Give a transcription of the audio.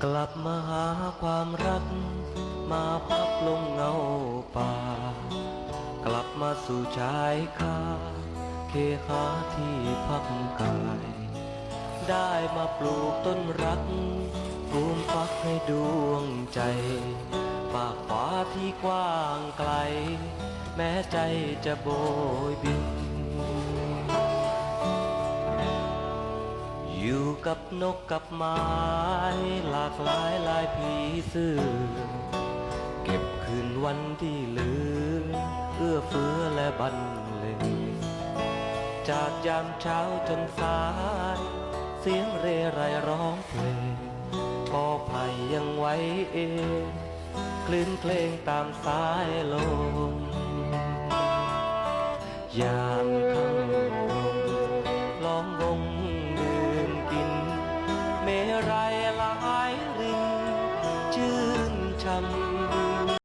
กลับมาหาความรักมาพักลงเงาป่า กลับมาสู่ชายคาเคหาที่พักกายได้มาปลูกต้นรักปลูกฝักให้ดวงใจฝากฟ้าที่กว้างไกลแม้ใจจะโบยบินอยู่กับนกกับไม้หลากหลายลายผีเสื้อเก็บคืนวันที่เหลือเอื้อเฟื้อและบรรเลงจากยามเช้าจนสายเสียงเร่ไรร้องเพลงกอไผ่ยังไว้เองคลื่นเพลงตามสายลมยามค่ำลงล้อมวงดื่มกินเมรัยหลายรินชื่นช่ำ